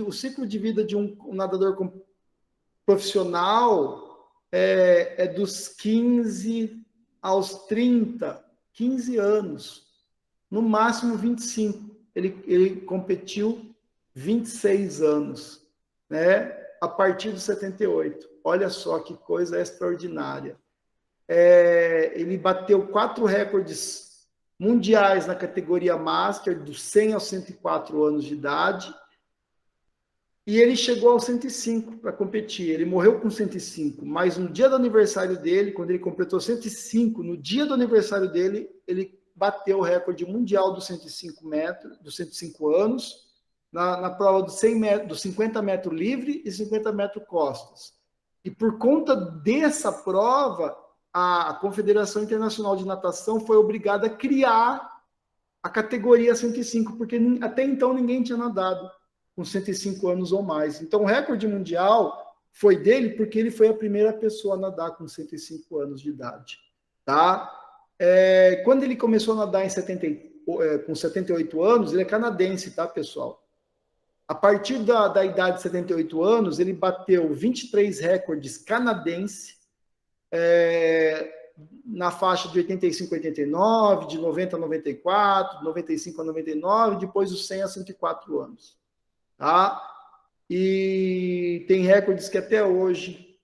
o ciclo de vida de um nadador profissional é dos 15 aos 30, 15 anos, no máximo 25. Ele competiu 26 anos, né? A partir dos 78. Olha só que coisa extraordinária. Ele bateu 4 recordes mundiais na categoria Master, dos 100 aos 104 anos de idade, e ele chegou aos 105 para competir. Ele morreu com 105, mas no dia do aniversário dele, quando ele completou 105, no dia do aniversário dele, ele bateu o recorde mundial dos 105 metros, dos 105 anos, na prova dos 100 metros, dos 50 metros livre e 50 metros costas. E por conta dessa prova, a Confederação Internacional de Natação foi obrigada a criar a categoria 105, porque até então ninguém tinha nadado com 105 anos ou mais. Então, o recorde mundial foi dele porque ele foi a primeira pessoa a nadar com 105 anos de idade. Tá? Quando ele começou a nadar com 78 anos, ele é canadense, tá, pessoal? A partir da idade de 78 anos, ele bateu 23 recordes canadenses, na faixa de 85 a 89, de 90 a 94, 95 a 99, depois dos 100 a 104 anos. Tá? E tem recordes que até hoje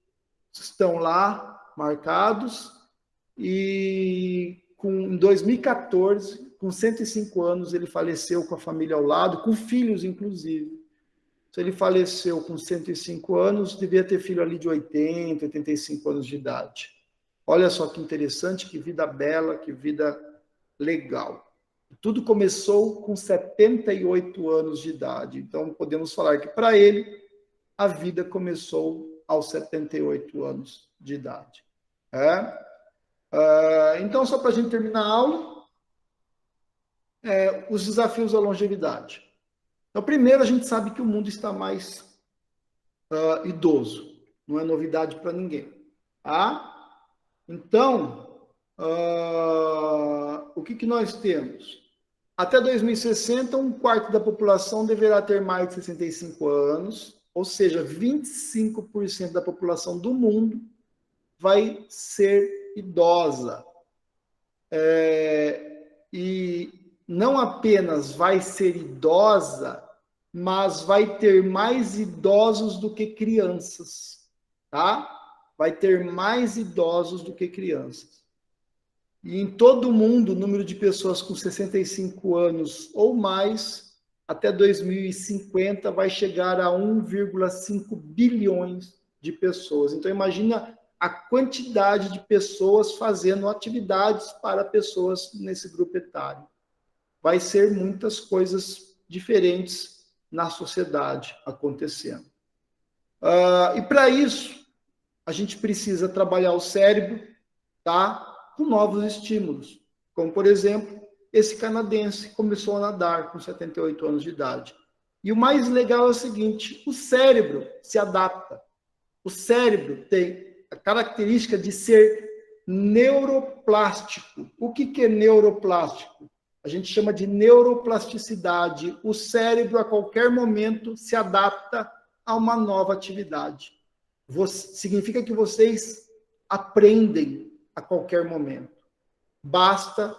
estão lá marcados, e em 2014, com 105 anos, ele faleceu com a família ao lado, com filhos, inclusive. Se ele faleceu com 105 anos, devia ter filho ali de 80, 85 anos de idade. Olha só que interessante, que vida bela, que vida legal. Tudo começou com 78 anos de idade. Então, podemos falar que, para ele, a vida começou aos 78 anos de idade. Então, só para a gente terminar a aula, os desafios da longevidade. Então, primeiro, a gente sabe que o mundo está mais idoso. Não é novidade para ninguém. Tá? Então, o que nós temos? Até 2060, 1/4 da população deverá ter mais de 65 anos, ou seja, 25% da população do mundo vai ser idosa. E não apenas vai ser idosa, mas vai ter mais idosos do que crianças, tá? Vai ter mais idosos do que crianças. E em todo o mundo, o número de pessoas com 65 anos ou mais, até 2050, vai chegar a 1,5 bilhões de pessoas. Então, imagina a quantidade de pessoas fazendo atividades para pessoas nesse grupo etário. Vai ser muitas coisas diferentes na sociedade acontecendo. E para isso, a gente precisa trabalhar o cérebro, tá? Com novos estímulos, como, por exemplo, esse canadense começou a nadar com 78 anos de idade. E o mais legal é o seguinte, o cérebro se adapta. O cérebro tem a característica de ser neuroplástico. O que é neuroplástico? A gente chama de neuroplasticidade. O cérebro, a qualquer momento, se adapta a uma nova atividade. Significa que vocês aprendem a qualquer momento. Basta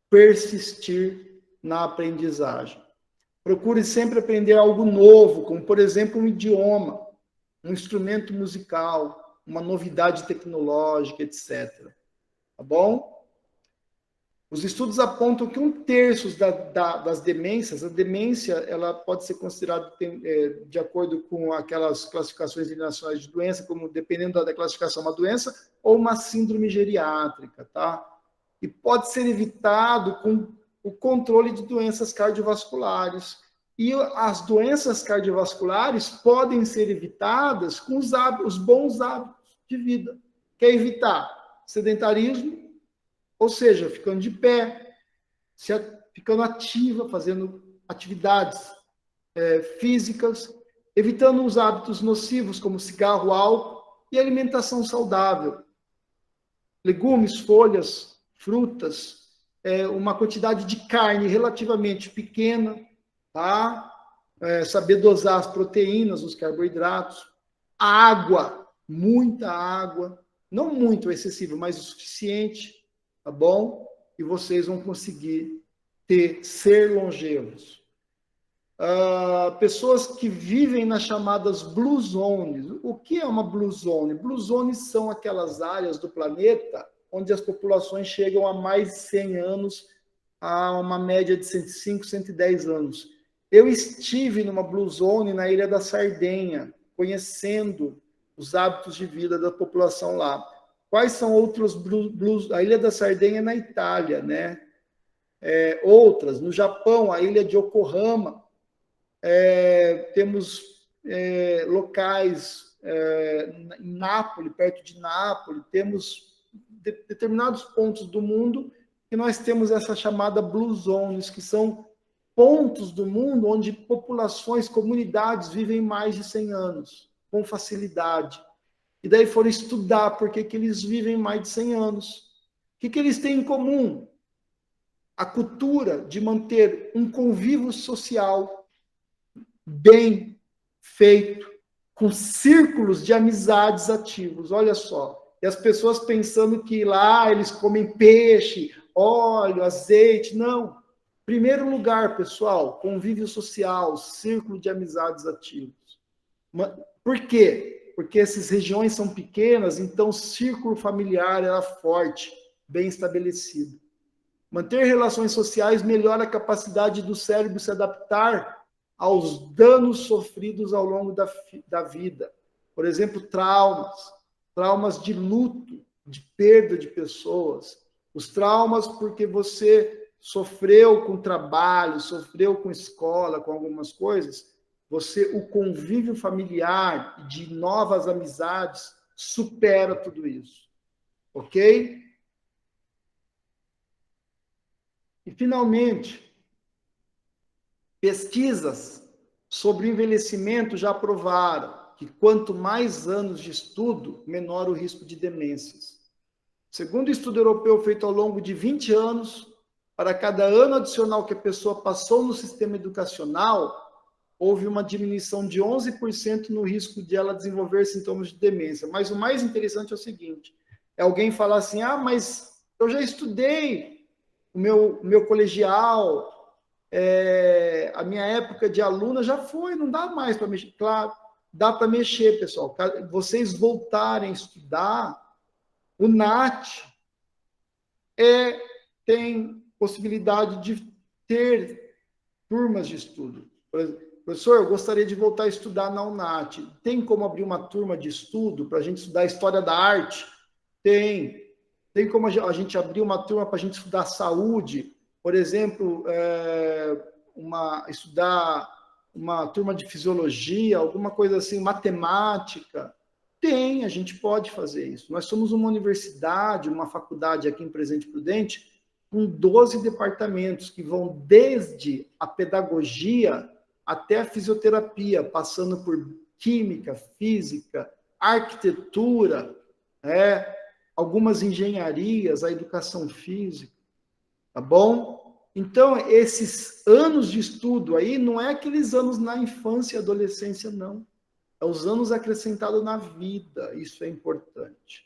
persistir na aprendizagem. Procure sempre aprender algo novo, como, por exemplo, um idioma, um instrumento musical, uma novidade tecnológica, etc. Tá bom? Os estudos apontam que 1/3 das demências, a demência ela pode ser considerada, de acordo com aquelas classificações internacionais de doença, como dependendo da classificação, uma doença ou uma síndrome geriátrica, tá? E pode ser evitado com o controle de doenças cardiovasculares. E as doenças cardiovasculares podem ser evitadas com os bons hábitos de vida. Quer evitar sedentarismo? Ou seja, ficando de pé, ficando ativa, fazendo atividades físicas, evitando os hábitos nocivos, como cigarro, álcool, e alimentação saudável. Legumes, folhas, frutas, uma quantidade de carne relativamente pequena, tá? Saber dosar as proteínas, os carboidratos. Água, muita água, não muito excessivo, mas o suficiente, tá bom? E vocês vão conseguir ser longevos. Pessoas que vivem nas chamadas blue zones. O que é uma blue zone? Blue zones são aquelas áreas do planeta onde as populações chegam a mais de 100 anos, a uma média de 105, 110 anos. Eu estive numa blue zone na Ilha da Sardenha, conhecendo os hábitos de vida da população lá. Quais são outros blues? A Ilha da Sardenha é na Itália, né? Outras, no Japão, a Ilha de Yokohama. Temos locais em Nápoles, perto de Nápoles, temos determinados pontos do mundo que nós temos essa chamada blue zones, que são pontos do mundo onde populações, comunidades vivem mais de 100 anos, com facilidade. E daí foram estudar por que eles vivem mais de 100 anos. O que eles têm em comum? A cultura de manter um convívio social bem feito, com círculos de amizades ativos. Olha só. E as pessoas pensando que lá eles comem peixe, óleo, azeite. Não. Primeiro lugar, pessoal, convívio social, círculo de amizades ativos. Por quê? Porque essas regiões são pequenas, então o círculo familiar era forte, bem estabelecido. Manter relações sociais melhora a capacidade do cérebro se adaptar aos danos sofridos ao longo da vida. Por exemplo, traumas de luto, de perda de pessoas. Os traumas porque você sofreu com trabalho, sofreu com escola, com algumas coisas, o convívio familiar de novas amizades supera tudo isso. Ok? E, finalmente, pesquisas sobre o envelhecimento já provaram que quanto mais anos de estudo, menor o risco de demências. Segundo o estudo europeu feito ao longo de 20 anos, para cada ano adicional que a pessoa passou no sistema educacional, houve uma diminuição de 11% no risco de ela desenvolver sintomas de demência. Mas o mais interessante é o seguinte, é alguém falar assim, mas eu já estudei o meu colegial, a minha época de aluna já foi, não dá mais para mexer. Claro, dá para mexer, pessoal. Vocês voltarem a estudar, o NAT tem possibilidade de ter turmas de estudo. Por exemplo, professor, eu gostaria de voltar a estudar na UNAT. Tem como abrir uma turma de estudo para a gente estudar a história da arte? Tem. Tem como a gente abrir uma turma para a gente estudar saúde? Por exemplo, estudar uma turma de fisiologia, alguma coisa assim, matemática. Tem, a gente pode fazer isso. Nós somos uma universidade, uma faculdade aqui em Presidente Prudente, com 12 departamentos que vão desde a pedagogia até a fisioterapia, passando por química, física, arquitetura, algumas engenharias, a educação física, tá bom? Então, esses anos de estudo aí não é aqueles anos na infância e adolescência, não. É os anos acrescentados na vida, isso é importante.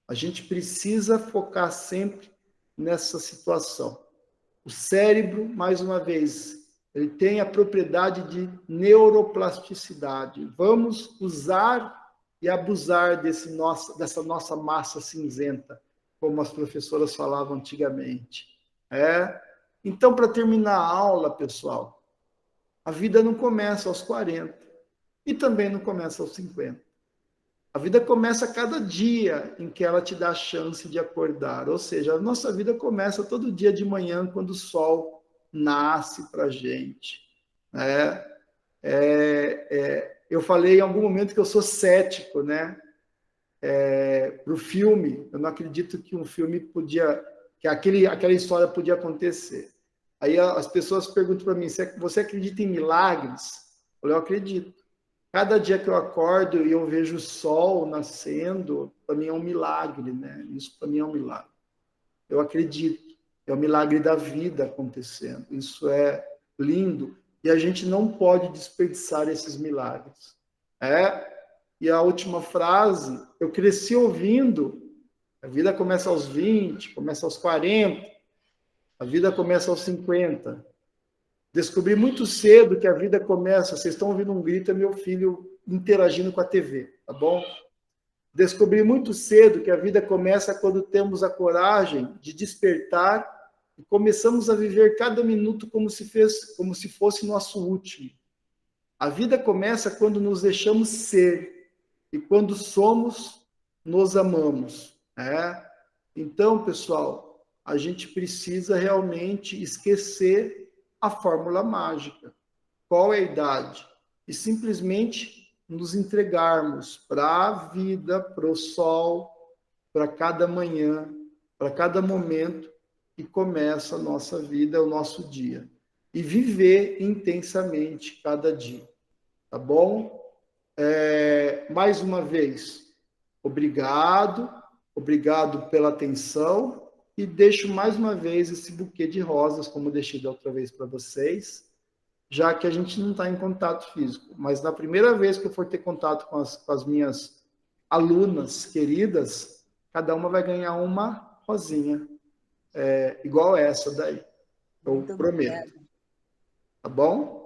A gente precisa focar sempre nessa situação. O cérebro, mais uma vez, ele tem a propriedade de neuroplasticidade. Vamos usar e abusar dessa nossa massa cinzenta, como as professoras falavam antigamente. Então, para terminar a aula, pessoal, a vida não começa aos 40 e também não começa aos 50. A vida começa a cada dia em que ela te dá a chance de acordar. Ou seja, a nossa vida começa todo dia de manhã, quando o sol nasce para a gente. Eu falei em algum momento que eu sou cético, né? Para o filme. Eu não acredito que um filme que aquela história podia acontecer. Aí as pessoas perguntam para mim, você acredita em milagres? Eu acredito. Cada dia que eu acordo e eu vejo o sol nascendo, para mim é um milagre, né? Isso para mim é um milagre. Eu acredito. É o milagre da vida acontecendo. Isso é lindo. E a gente não pode desperdiçar esses milagres. E a última frase, eu cresci ouvindo, a vida começa aos 20, começa aos 40, a vida começa aos 50. Descobri muito cedo que a vida começa... Vocês estão ouvindo um grito, é meu filho interagindo com a TV, tá bom? Descobri muito cedo que a vida começa quando temos a coragem de despertar e começamos a viver cada minuto como se fosse nosso último. A vida começa quando nos deixamos ser e quando somos, nos amamos. Então, pessoal, a gente precisa realmente esquecer a fórmula mágica. Qual é a idade? E simplesmente nos entregarmos para a vida, para o sol, para cada manhã, para cada momento que começa a nossa vida, o nosso dia. E viver intensamente cada dia. Tá bom? Mais uma vez, obrigado pela atenção. E deixo mais uma vez esse buquê de rosas, como deixei da outra vez para vocês, já que a gente não está em contato físico. Mas na primeira vez que eu for ter contato com as minhas alunas queridas, cada uma vai ganhar uma rosinha, igual essa daí. Eu prometo. Tá bom?